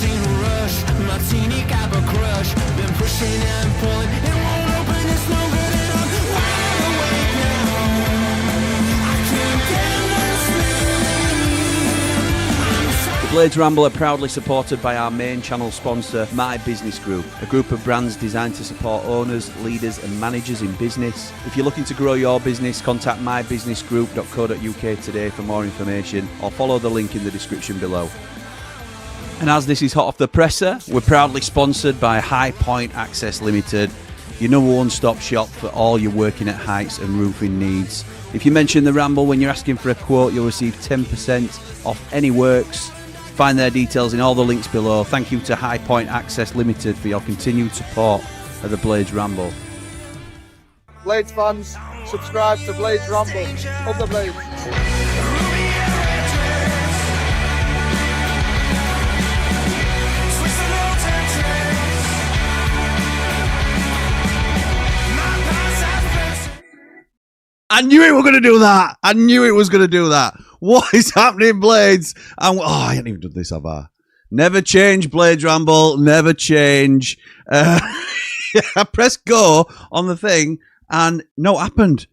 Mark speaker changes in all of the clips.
Speaker 1: seen a rush, martini got a crush. Been pushing and pulling, it won't open, it's no good, and I'm wide awake now. I can't get no sleep.
Speaker 2: The Blades Ramble are proudly supported by our main channel sponsor, My Business Group, a group of brands designed to support owners, leaders and managers in business. If you're looking to grow your business, contact mybusinessgroup.co.uk today for more information, or follow the link in the description below. And as this is hot off the presser, we're proudly sponsored by High Point Access Limited, your number one stop shop for all your working at heights and roofing needs. If you mention the Ramble when you're asking for a quote, you'll receive 10% off any works. Find their details in all the links below. Thank you to High Point Access Limited for your continued support of the Blades Ramble.
Speaker 3: Blades fans, subscribe to Blades Ramble. Up the Blades.
Speaker 2: I knew it was going to do that. I knew it was going to do that. What is happening, Blades? And I haven't even done this, have I? Never change, Blades Ramble. Never change. I pressed go on the thing, and no, it happened.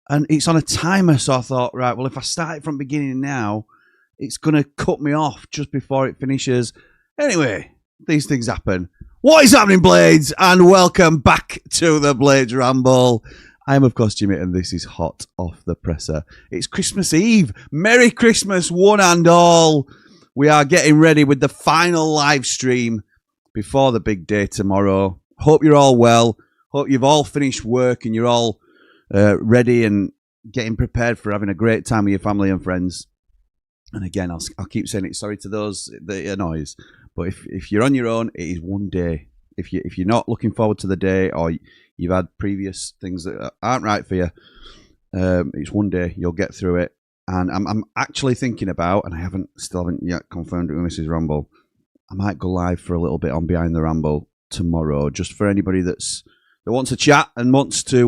Speaker 2: And it's on a timer, so I thought, right, well, if I start it from the beginning now, it's going to cut me off just before it finishes. Anyway, these things happen. What is happening, Blades? And welcome back to the Blades Ramble. I am, of course, Jimmy, and this is hot off the presser. It's Christmas Eve. Merry Christmas, one and all. We are getting ready with the final live stream before the big day tomorrow. Hope you're all well. Hope you've all finished work and you're all ready and getting prepared for having a great time with your family and friends. And again, I'll keep saying it. Sorry to those that it annoys, but if you're on your own, it is one day. If you're not looking forward to the day, or you've had previous things that aren't right for you, it's one day. You'll get through it. And I'm actually thinking about, and I still haven't yet confirmed it with Mrs. Ramble, I might go live for a little bit on Behind the Ramble tomorrow, just for anybody that wants to chat and wants to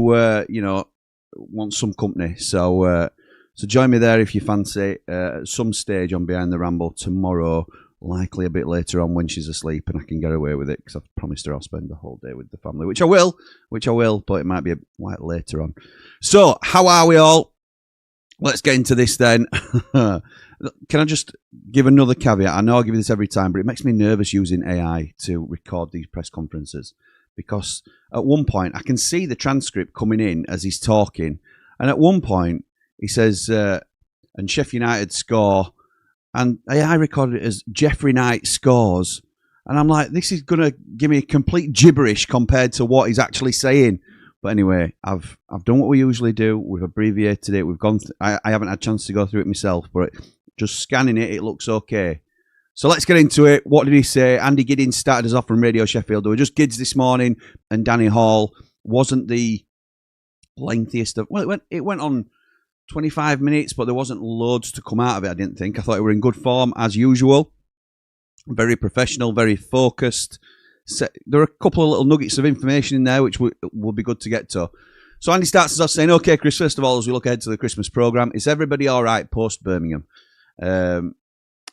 Speaker 2: wants some company. So join me there if you fancy, at some stage on Behind the Ramble tomorrow. Likely a bit later on when she's asleep and I can get away with it, because I've promised her I'll spend the whole day with the family, which I will, but it might be a while later on. So, how are we all? Let's get into this then. Can I just give another caveat? I know I give you this every time, but it makes me nervous using AI to record these press conferences, because at one point I can see the transcript coming in as he's talking, and at one point he says, and Sheffield United score, and AI recorded it as Jeffrey Knight scores. And I'm like, this is going to give me complete gibberish compared to what he's actually saying. But anyway, I've done what we usually do. We've abbreviated it. We've gone. I haven't had a chance to go through it myself, but just scanning it, it looks okay. So let's get into it. What did he say? Andy Giddins started us off from Radio Sheffield. There were just Gids this morning, and Danny Hall wasn't the lengthiest of. Well, it went on 25 minutes, but there wasn't loads to come out of it, I didn't think. I thought we were in good form, as usual. Very professional, very focused. There are a couple of little nuggets of information in there, which will be good to get to. So Andy starts us off saying, OK, Chris, first of all, as we look ahead to the Christmas programme, is everybody all right post-Birmingham? And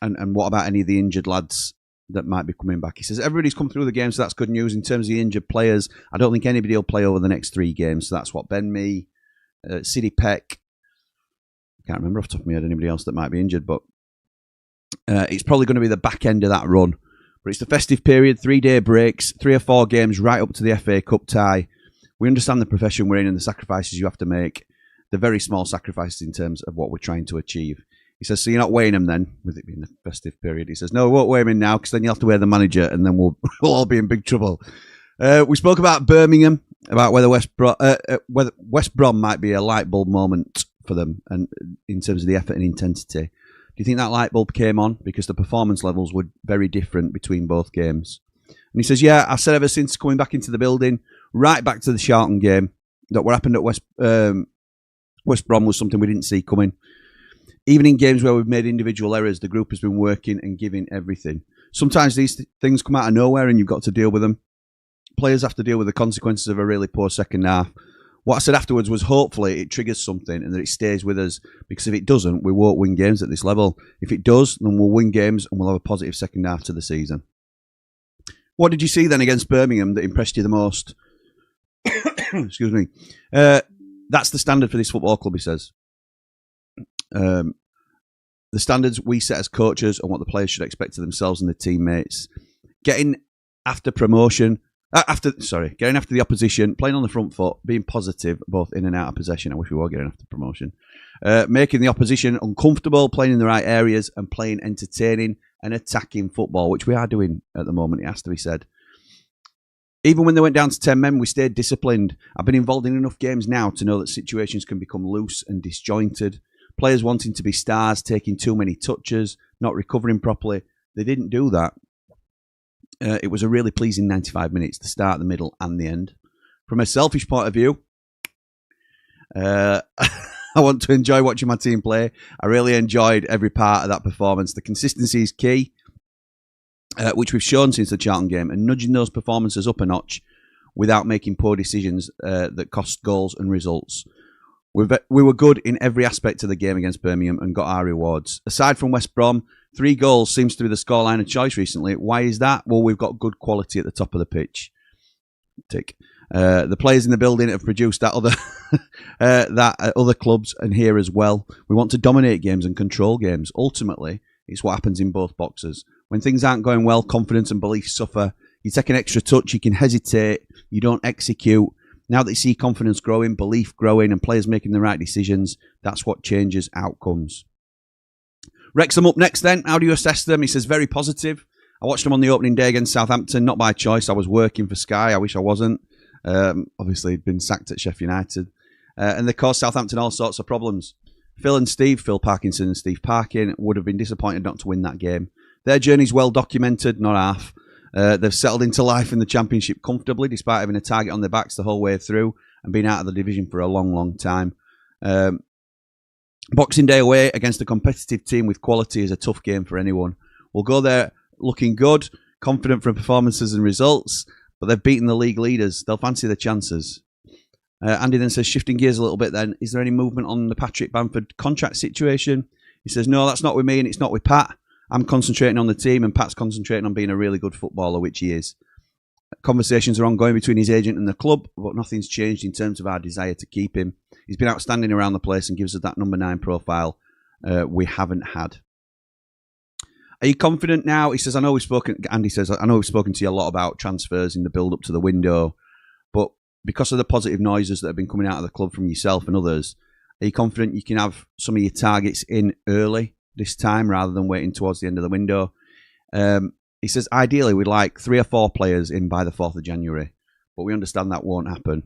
Speaker 2: what about any of the injured lads that might be coming back? He says, everybody's come through the game, so that's good news. In terms of the injured players, I don't think anybody will play over the next 3 games. So that's what Ben Mee, Sidney Peck, can't remember off the top of my head anybody else that might be injured, but it's probably going to be the back end of that run. But it's the festive period, 3-day breaks, 3 or 4 games right up to the FA Cup tie. We understand the profession we're in and the sacrifices you have to make. They're very small sacrifices in terms of what we're trying to achieve. He says, so you're not weighing them then, with it being the festive period. He says, no, we won't weigh them in now, because then you'll have to weigh the manager, and then we'll all be in big trouble. We spoke about Birmingham, about whether West Brom might be a light bulb moment for them, and in terms of the effort and intensity. Do you think that light bulb came on because the performance levels were very different between both games? And he says, yeah, I've said ever since coming back into the building, right back to the Charlton game, that what happened at West Brom was something we didn't see coming. Even in games where we've made individual errors, the group has been working and giving everything. Sometimes these things come out of nowhere and you've got to deal with them. Players have to deal with the consequences of a really poor second half. What I said afterwards was hopefully it triggers something and that it stays with us, because if it doesn't, we won't win games at this level. If it does, then we'll win games and we'll have a positive second half to the season. What did you see then against Birmingham that impressed you the most? Excuse me. That's the standard for this football club, he says. The standards we set as coaches and what the players should expect of themselves and their teammates. Getting after promotion, getting after the opposition, playing on the front foot, being positive both in and out of possession. I wish we were getting after promotion. Making the opposition uncomfortable, playing in the right areas, and playing entertaining and attacking football, which we are doing at the moment, it has to be said. Even when they went down to 10 men, we stayed disciplined. I've been involved in enough games now to know that situations can become loose and disjointed. Players wanting to be stars, taking too many touches, not recovering properly. They didn't do that. It was a really pleasing 95 minutes, the start, the middle, and the end. From a selfish point of view, I want to enjoy watching my team play. I really enjoyed every part of that performance. The consistency is key, which we've shown since the Charlton game, and nudging those performances up a notch without making poor decisions that cost goals and results. We were good in every aspect of the game against Birmingham and got our rewards. Aside from West Brom, 3 goals seems to be the scoreline of choice recently. Why is that? Well, we've got good quality at the top of the pitch. Tick. The players in the building have produced that at other clubs and here as well. We want to dominate games and control games. Ultimately, it's what happens in both boxes. When things aren't going well, confidence and belief suffer. You take an extra touch, you can hesitate, you don't execute. Now that you see confidence growing, belief growing, and players making the right decisions, that's what changes outcomes. Wrexham up next then. How do you assess them? He says, very positive. I watched them on the opening day against Southampton, not by choice. I was working for Sky. I wish I wasn't. Obviously, he'd been sacked at Sheffield United. And they caused Southampton all sorts of problems. Phil Parkinson and Steve Parkin would have been disappointed not to win that game. Their journey's well documented, not half. They've settled into life in the Championship comfortably, despite having a target on their backs the whole way through and being out of the division for a long, long time. Boxing Day away against a competitive team with quality is a tough game for anyone. We'll go there looking good, confident from performances and results, but they've beaten the league leaders. They'll fancy their chances. Andy then says, shifting gears a little bit then, is there any movement on the Patrick Bamford contract situation? He says, no, that's not with me and it's not with Pat. I'm concentrating on the team and Pat's concentrating on being a really good footballer, which he is. Conversations are ongoing between his agent and the club, but nothing's changed in terms of our desire to keep him. He's been outstanding around the place and gives us that number 9 profile we haven't had. Are you confident now? He says, Andy says, I know we've spoken to you a lot about transfers in the build-up to the window, but because of the positive noises that have been coming out of the club from yourself and others, are you confident you can have some of your targets in early this time rather than waiting towards the end of the window? He says, ideally, we'd like 3 or 4 players in by the 4th of January, but we understand that won't happen.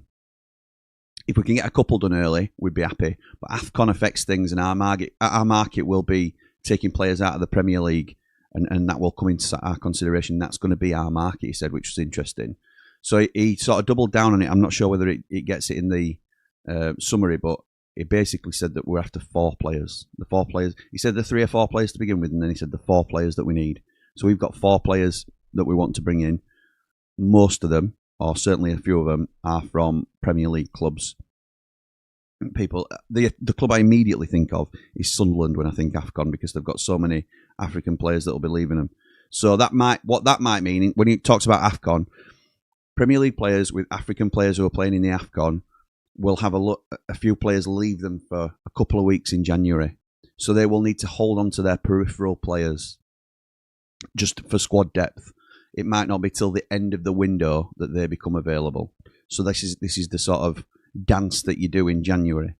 Speaker 2: If we can get a couple done early, we'd be happy. But AFCON affects things, and our market will be taking players out of the Premier League, and that will come into our consideration. That's going to be our market, he said, which was interesting. So he sort of doubled down on it. I'm not sure whether it gets it in the summary, but he basically said that we're after 4 players. The 4 players. He said the 3 or 4 players to begin with, and then he said the 4 players that we need. So we've got 4 players that we want to bring in. Most of them, or certainly a few of them, are from Premier League clubs. The club I immediately think of is Sunderland when I think AFCON, because they've got so many African players that will be leaving them. So what that might mean when he talks about AFCON, Premier League players with African players who are playing in the AFCON will have a few players leave them for a couple of weeks in January. So they will need to hold on to their peripheral players just for squad depth. It might not be till the end of the window that they become available. So this is the sort of dance that you do in January.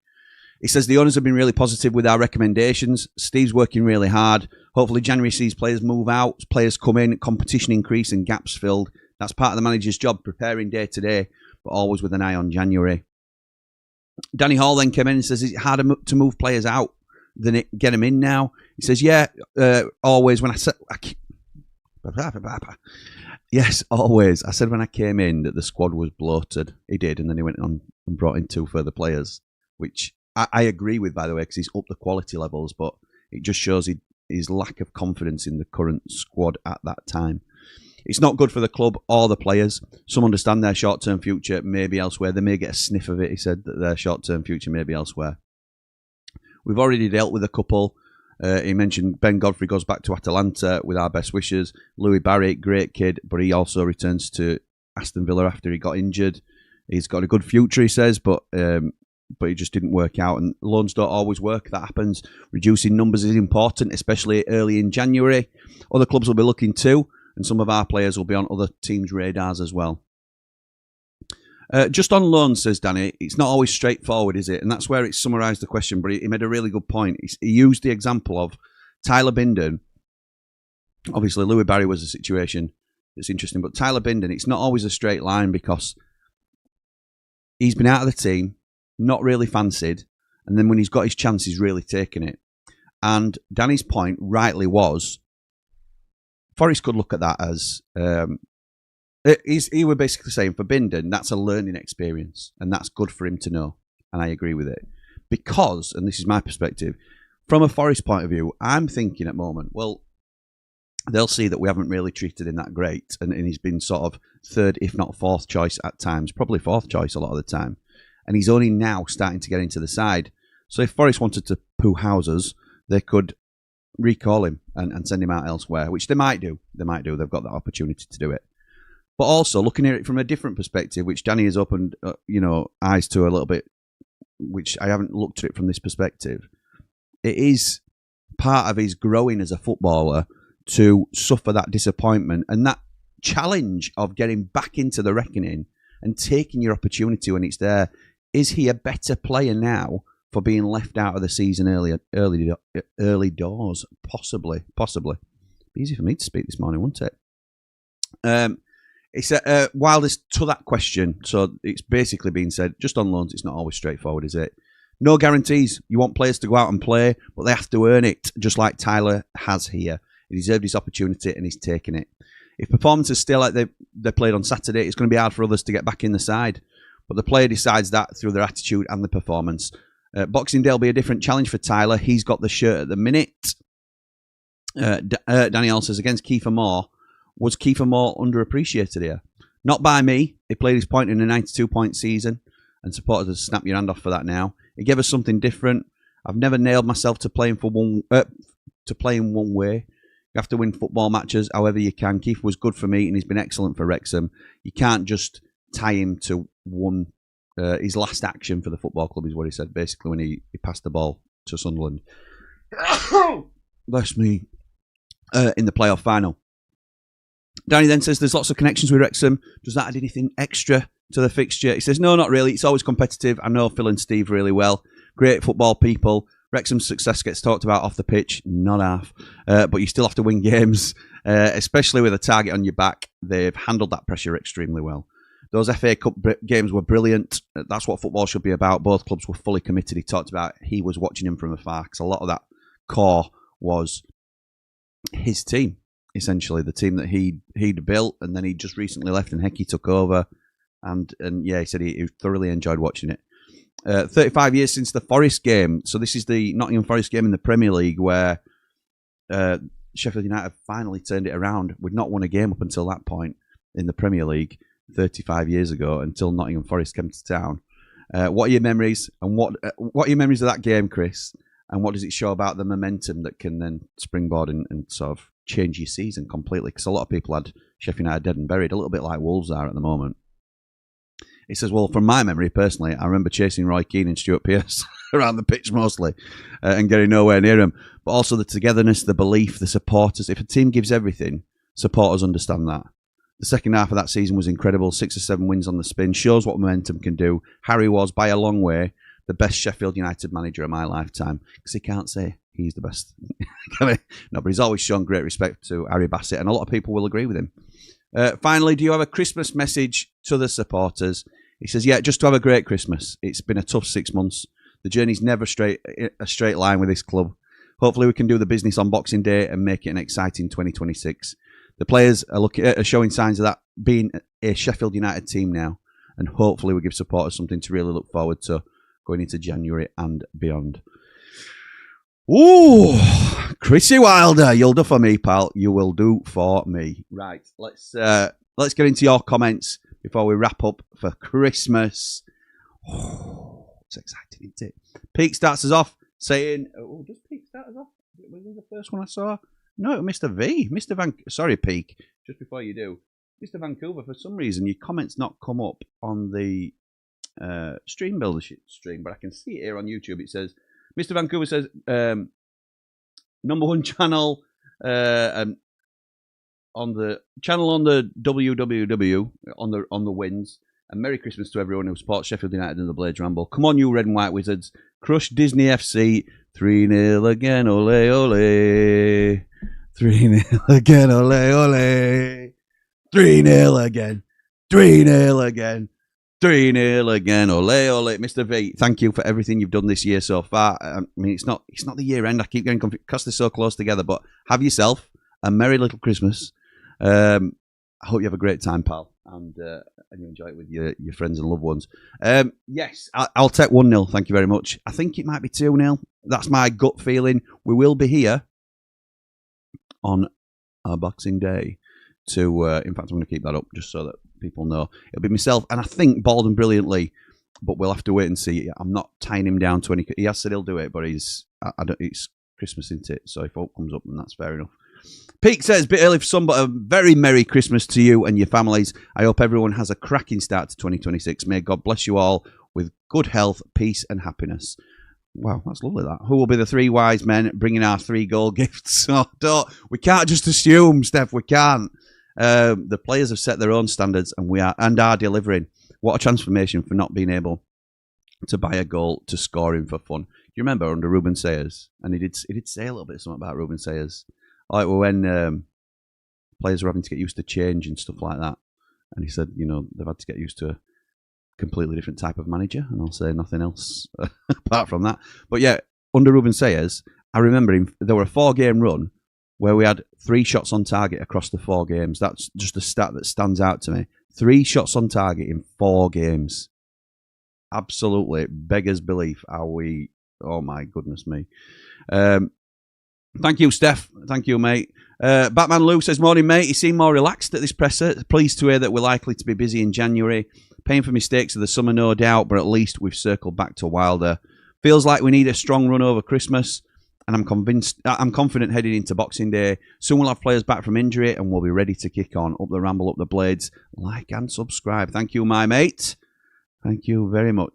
Speaker 2: He says the owners have been really positive with our recommendations. Steve's working really hard. Hopefully January sees players move out, players come in, competition increase and gaps filled. That's part of the manager's job, preparing day to day, but always with an eye on January. Danny Hall then came in and says, is it harder to move players out than get them in now? He says, yeah, always. When I said... Yes, always. I said when I came in that the squad was bloated. He did, and then he went on and brought in 2 further players, which I agree with, by the way, because he's up the quality levels, but it just shows his lack of confidence in the current squad at that time. It's not good for the club or the players. Some understand their short-term future may be elsewhere. They may get a sniff of it, he said, that their short-term future may be elsewhere. We've already dealt with a couple. He mentioned Ben Godfrey goes back to Atalanta with our best wishes. Louis Barry, great kid, but he also returns to Aston Villa after he got injured. He's got a good future, he says, but it just didn't work out. And loans don't always work. That happens. Reducing numbers is important, especially early in January. Other clubs will be looking too, and some of our players will be on other teams' radars as well. Just on loans, says Danny, it's not always straightforward, is it? And that's where it summarised the question, but he made a really good point. He used the example of Tyler Bindon. Obviously, Louis Barry was a situation that's interesting, but Tyler Bindon, it's not always a straight line because he's been out of the team, not really fancied, and then when he's got his chance, he's really taken it. And Danny's point rightly was, Forest could look at that as... he was basically saying for Bindon, that's a learning experience, and that's good for him to know. And I agree with it. Because, and this is my perspective, from a Forest point of view, I'm thinking at the moment, well, they'll see that we haven't really treated him that great, and he's been sort of third, if not fourth choice at times, probably fourth choice a lot of the time. And he's only now starting to get into the side. So if Forest wanted to poo houses, they could recall him and send him out elsewhere, which they might do. They've got that opportunity to do it. But also looking at it from a different perspective, which Danny has opened, eyes to a little bit, which I haven't looked at it from this perspective. It is part of his growing as a footballer to suffer that disappointment and that challenge of getting back into the reckoning and taking your opportunity when it's there. Is he a better player now for being left out of the season early doors? Possibly. Be easy for me to speak this morning, wouldn't it? It's while there's to that question, so it's basically being said, just on loans, it's not always straightforward, is it? No guarantees. You want players to go out and play, but they have to earn it, just like Tyler has here. He deserved his opportunity and he's taken it. If performances stay like they played on Saturday, it's going to be hard for others to get back in the side. But the player decides that through their attitude and the performance. Boxing Day will be a different challenge for Tyler. He's got the shirt at the minute. Danielle says, against Kiefer Moore, was Kiefer Moore underappreciated here? Not by me. He played his point in a 92-point season, and supporters have snapped your hand off for that now. He gave us something different. I've never nailed myself to playing one way. You have to win football matches however you can. Kiefer was good for me, and he's been excellent for Wrexham. You can't just tie him to one. His last action for the football club is what he said, basically, when he passed the ball to Sunderland. Bless me. In the playoff final. Danny then says there's lots of connections with Wrexham. Does that add anything extra to the fixture? He says, no, not really. It's always competitive. I know Phil and Steve really well. Great football people. Wrexham's success gets talked about off the pitch. Not half. But you still have to win games, especially with a target on your back. They've handled that pressure extremely well. Those FA Cup games were brilliant. That's what football should be about. Both clubs were fully committed. He talked about he was watching him from afar because a lot of that core was his team. Essentially, the team that he'd built, and then he just recently left, and Hecky took over, and yeah, he said he thoroughly enjoyed watching it. 35 years since the Forest game, so this is the Nottingham Forest game in the Premier League where Sheffield United finally turned it around. We'd not won a game up until that point in the Premier League 35 years ago, until Nottingham Forest came to town. What are your memories, and what are your memories of that game, Chris? And what does it show about the momentum that can then springboard and sort of change your season completely? Because a lot of people had Sheffield United dead and buried, a little bit like Wolves are at the moment. He says, well, from my memory, personally, I remember chasing Roy Keane and Stuart Pearce around the pitch mostly and getting nowhere near him. But also the togetherness, the belief, the supporters. If a team gives everything, supporters understand that. The second half of that season was incredible. 6 or 7 wins on the spin. Shows what momentum can do. Harry was, by a long way, the best Sheffield United manager of my lifetime. Because he can't say he's the best. No, but he's always shown great respect to Harry Bassett, and a lot of people will agree with him. Finally, do you have a Christmas message to the supporters? He says, yeah, just to have a great Christmas. It's been a tough 6 months. The journey's never a straight line with this club. Hopefully we can do the business on Boxing Day and make it an exciting 2026. The players are showing signs of that being a Sheffield United team now, and hopefully we give supporters something to really look forward to going into January and beyond. Ooh, Chrissy Wilder, you'll do for me, pal. You will do for me. Right, let's get into your comments before we wrap up for Christmas. Oh, it's exciting, isn't it? Pete starts us off saying, does Pete start us off? Was he the first one I saw? No, Mr. V. Mr. Sorry, Peak. Just before you do. Mr. Vancouver, for some reason, your comments not come up on the stream builder stream, but I can see it here on YouTube. It says, Mr. Vancouver says, number one channel on the WWW on the wins. And Merry Christmas to everyone who supports Sheffield United in the Blades Ramble. Come on, you red and white wizards. Crush Disney FC. 3-0 again, ole, ole. 3-0 again, ole, ole. 3-0 again. 3-0 again. 3-0 again, ole, ole. Mr. V, thank you for everything you've done this year so far. I mean, it's not the year end. I keep getting confused because they're so close together. But have yourself a merry little Christmas. I hope you have a great time, pal. And you enjoy it with your friends and loved ones. Yes, I'll take 1-0. Thank you very much. I think it might be 2-0. That's my gut feeling. We will be here on our Boxing Day to, in fact, I'm going to keep that up just so that people know. It'll be myself, and I think Bald and Brilliantly, but we'll have to wait and see. I'm not tying him down to any. He has said he'll do it, but it's Christmas, isn't it? So if hope comes up, then that's fair enough. Pete says, bit early for some, but a very Merry Christmas to you and your families. I hope everyone has a cracking start to 2026. May God bless you all with good health, peace, and happiness. Wow, that's lovely, that. Who will be the three wise men bringing our 3 goal gifts? We can't just assume, Steph, we can't. The players have set their own standards and are delivering. What a transformation for not being able to buy a goal to score in for fun. Do you remember under Ruben Sayers? And he did say a little bit something about Ruben Sayers. Like when players were having to get used to change and stuff like that. And he said, they've had to get used to a completely different type of manager. And I'll say nothing else apart from that. But yeah, under Ruben Sayers, I remember there were a 4-game run where we had 3 shots on target across the 4 games. That's just a stat that stands out to me. 3 shots on target in 4 games. Absolutely beggars belief how we... Oh, my goodness me. Thank you, Steph. Thank you, mate. Batman Lou says, morning, mate. You seem more relaxed at this presser. Pleased to hear that we're likely to be busy in January. Paying for mistakes of the summer, no doubt, but at least we've circled back to Wilder. Feels like we need a strong run over Christmas, and I'm confident heading into Boxing Day. Soon we'll have players back from injury, and we'll be ready to kick on. Up the ramble, up the blades. Like and subscribe. Thank you, my mate. Thank you very much.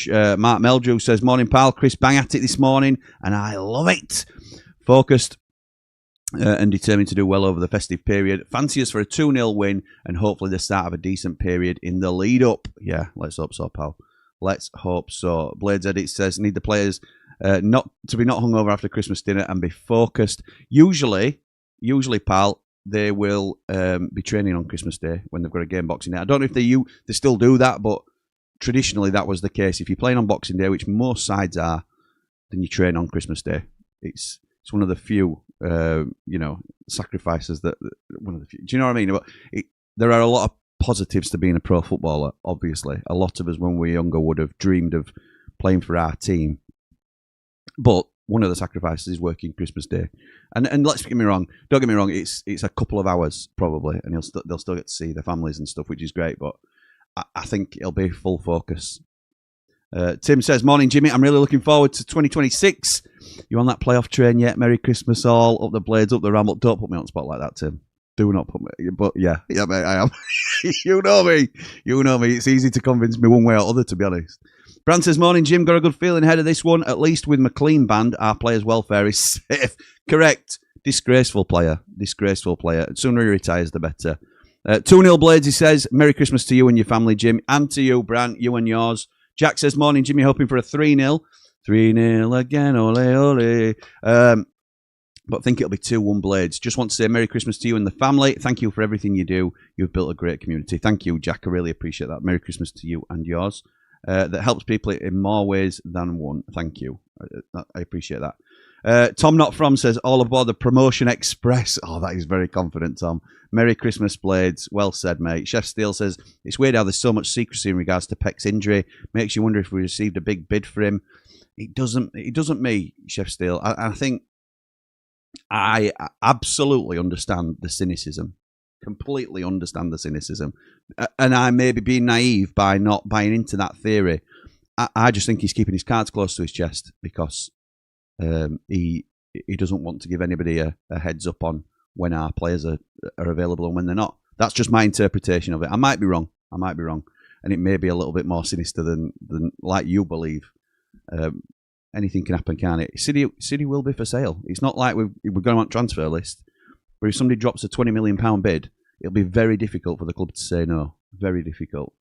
Speaker 2: Mark Meldrew says, morning, pal. Chris bang at it this morning, and I love it. Focused and determined to do well over the festive period. Fancy us for a 2-0 win and hopefully the start of a decent period in the lead-up. Yeah, let's hope so, pal. Let's hope so. Blades Edit says, need the players not hungover after Christmas dinner and be focused. Usually, pal, they will be training on Christmas Day when they've got a game Boxing Day. I don't know if they still do that, but traditionally that was the case. If you're playing on Boxing Day, which most sides are, then you train on Christmas Day. It's one of the few, sacrifices that one of the few. Do you know what I mean? But there are a lot of positives to being a pro footballer. Obviously, a lot of us when we were younger would have dreamed of playing for our team. But one of the sacrifices is working Christmas Day, and don't get me wrong. It's a couple of hours probably, and they'll still get to see their families and stuff, which is great. But I think it'll be full focus. Tim says, morning, Jimmy. I'm really looking forward to 2026. You on that playoff train yet? Merry Christmas all. Up the blades, up the ramble. Don't put me on the spot like that, Tim. Do not put me. But yeah, mate, I am. You know me. It's easy to convince me one way or other, to be honest. Brand says, morning, Jim. Got a good feeling ahead of this one. At least with McLean band, our players' welfare is safe. Correct. Disgraceful player. The sooner he retires, the better. 2-0 Blades, he says. Merry Christmas to you and your family, Jim. And to you, Brant. You and yours. Jack says, morning, Jimmy, hoping for a 3-0. 3-0 again, ole, ole. But I think it'll be 2-1 Blades. Just want to say Merry Christmas to you and the family. Thank you for everything you do. You've built a great community. Thank you, Jack. I really appreciate that. Merry Christmas to you and yours. That helps people in more ways than one. Thank you. I appreciate that. Tom Not From says, all aboard the Promotion Express. Oh, that is very confident, Tom. Merry Christmas, Blades. Well said, mate. Chef Steele says, it's weird how there's so much secrecy in regards to Peck's injury. Makes you wonder if we received a big bid for him. It doesn't me, Chef Steele. I think I absolutely understand the cynicism. Completely understand the cynicism. And I may be being naive by not buying into that theory. I just think he's keeping his cards close to his chest because he he doesn't want to give anybody a heads up on when our players are available and when they're not. That's just my interpretation of it. I might be wrong. And it may be a little bit more sinister than like you believe. Anything can happen, can't it? City will be for sale. It's not like we're going on transfer list. But if somebody drops a £20 million bid, it'll be very difficult for the club to say no. Very difficult.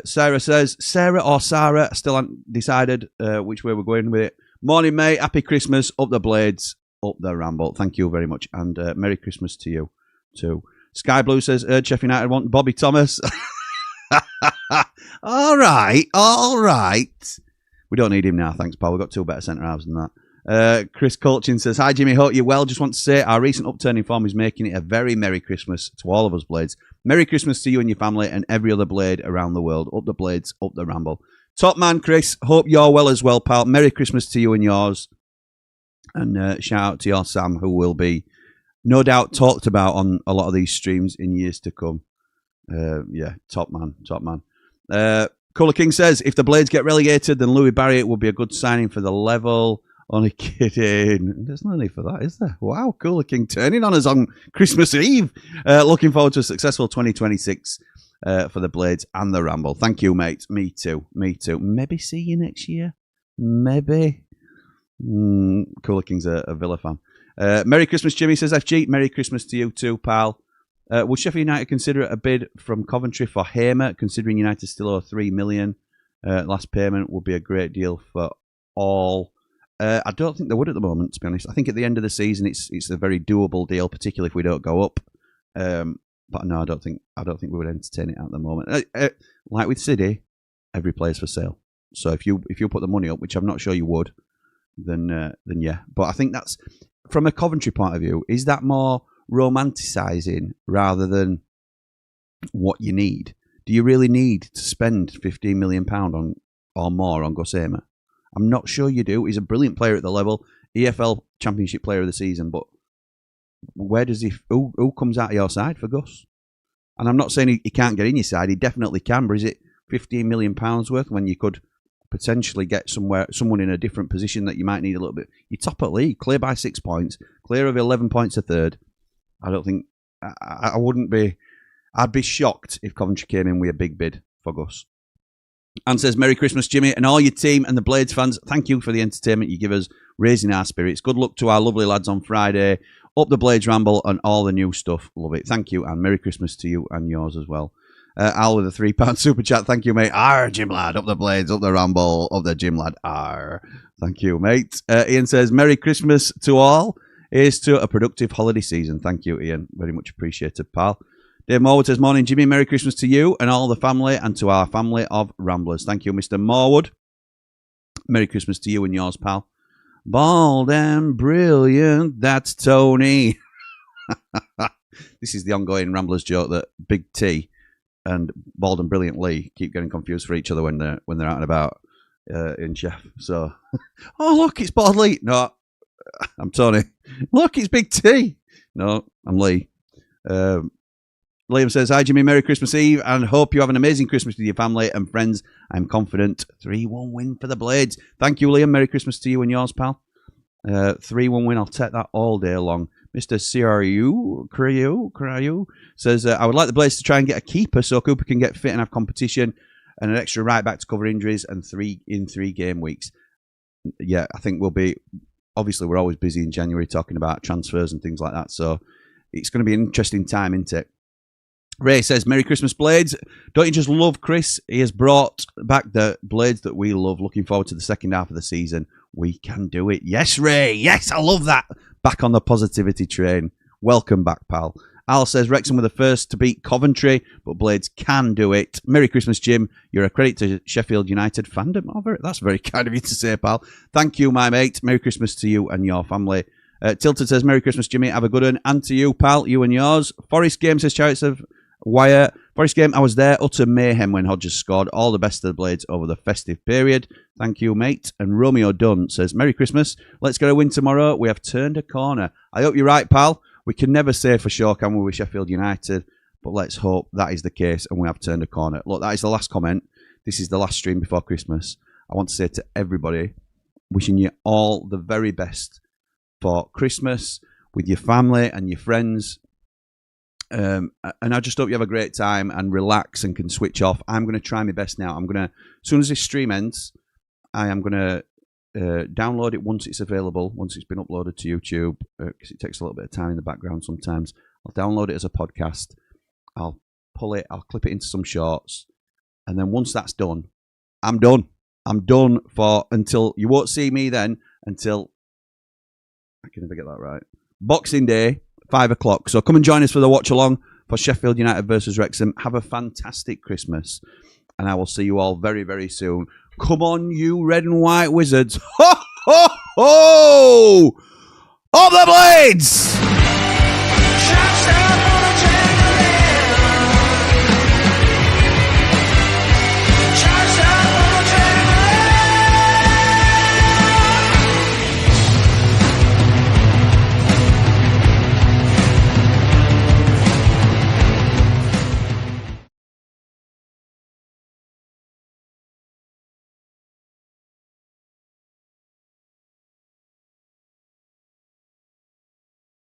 Speaker 2: Sarah says, Sarah or Sarah, still haven't decided which way we're going with it. Morning, mate. Happy Christmas. Up the Blades. Up the Ramble. Thank you very much. And Merry Christmas to you, too. Sky Blue says, Sheffield United want Bobby Thomas. All right. We don't need him now, thanks, pal. We've got 2 better centre-halves than that. Chris Colchin says, hi, Jimmy. Hope you're well. Just want to say our recent upturn in form is making it a very Merry Christmas to all of us, Blades. Merry Christmas to you and your family and every other Blade around the world. Up the Blades, up the Ramble. Top man, Chris. Hope you're well as well, pal. Merry Christmas to you and yours. And shout out to your Sam, who will be no doubt talked about on a lot of these streams in years to come. Yeah, top man. Colour King says, if the Blades get relegated, then Louis Barriott will be a good signing for the level. Only kidding. There's no need for that, is there? Wow, Colour King turning on us on Christmas Eve. Looking forward to a successful 2026 for the Blades and the Ramble. Thank you, mate. Me too. Maybe see you next year. Maybe. Colour King's a Villa fan. Merry Christmas, Jimmy, says FG. Merry Christmas to you too, pal. Will Sheffield United consider a bid from Coventry for Hamer, considering United still owe $3 million? Last payment would be a great deal for all. I don't think they would at the moment, to be honest. I think at the end of the season, it's a very doable deal, particularly if we don't go up. But no, I don't think we would entertain it at the moment. Like with City, every player's for sale. So if you put the money up, which I'm not sure you would, then yeah. But I think that's from a Coventry point of view. Is that more romanticising rather than what you need? Do you really need to spend £15 million on or more on Gosema? I'm not sure you do. He's a brilliant player at the level, EFL Championship Player of the Season, but where does who comes out of your side for Gus? And I'm not saying he can't get in your side. He definitely can, but is it £15 million worth when you could potentially get someone in a different position that you might need a little bit? You're top at league, clear by 6 points, clear of 11 points a third. I don't think I wouldn't be. I'd be shocked if Coventry came in with a big bid for Gus. And says, Merry Christmas, Jimmy, and all your team and the Blades fans. Thank you for the entertainment you give us, raising our spirits. Good luck to our lovely lads on Friday. Up the Blades Ramble and all the new stuff. Love it. Thank you, and Merry Christmas to you and yours as well. Al with a £3 super chat. Thank you, mate. Arr, Jim lad. Up the Blades, up the Ramble, up the Jim lad. Arr. Thank you, mate. Ian says, Merry Christmas to all. Here's to a productive holiday season. Thank you, Ian. Very much appreciated, pal. Dave Morwood says, morning, Jimmy. Merry Christmas to you and all the family and to our family of Ramblers. Thank you, Mr. Morwood. Merry Christmas to you and yours, pal. Bald and brilliant, that's Tony. This is the ongoing Ramblers joke that Big T and Bald and Brilliant Lee keep getting confused for each other when they're out and about in Sheff. So, oh, look, it's Bald Lee. No, I'm Tony. Look, it's Big T. No, I'm Lee. Liam says, hi, Jimmy. Merry Christmas Eve and hope you have an amazing Christmas with your family and friends. I'm confident 3-1 win for the Blades. Thank you, Liam. Merry Christmas to you and yours, pal. 3-1 win. I'll take that all day long. Mr. Cryu says, I would like the Blades to try and get a keeper so Cooper can get fit and have competition and an extra right back to cover injuries and 3 game weeks. Yeah, I think we'll be... Obviously, we're always busy in January talking about transfers and things like that. So it's going to be an interesting time, isn't it? Ray says, Merry Christmas, Blades. Don't you just love Chris? He has brought back the Blades that we love. Looking forward to the second half of the season. We can do it. Yes, Ray. Yes, I love that. Back on the positivity train. Welcome back, pal. Al says, Wrexham were the first to beat Coventry, but Blades can do it. Merry Christmas, Jim. You're a credit to Sheffield United fandom. Oh, that's very kind of you to say, pal. Thank you, my mate. Merry Christmas to you and your family. Tilted says, Merry Christmas, Jimmy. Have a good one. And to you, pal. You and yours. Forest Game says, Chariots of Wire. Forest Game, I was there. Utter mayhem when Hodges scored. All the best of the Blades over the festive period. Thank you, mate. And Romeo Dunn says, Merry Christmas. Let's get a win tomorrow. We have turned a corner. I hope you're right, pal. We can never say for sure, can we, with Sheffield United? But let's hope that is the case and we have turned a corner. Look, that is the last comment. This is the last stream before Christmas. I want to say to everybody, wishing you all the very best for Christmas with your family and your friends. And I just hope you have a great time and relax and can switch off. I'm going to try my best now. As soon as this stream ends, I am going to download it once it's available, once it's been uploaded to YouTube, because it takes a little bit of time in the background sometimes. I'll download it as a podcast. I'll pull it, I'll clip it into some shorts. And then once that's done, I'm done. I'm done until, you won't see me then until, I can never get that right, Boxing Day, 5 o'clock. So come and join us for the watch along for Sheffield United versus Wrexham. Have a fantastic Christmas. And I will see you all very, very soon. Come on, you red and white wizards. Ho, ho, ho! Up the blades!
Speaker 1: Shots down.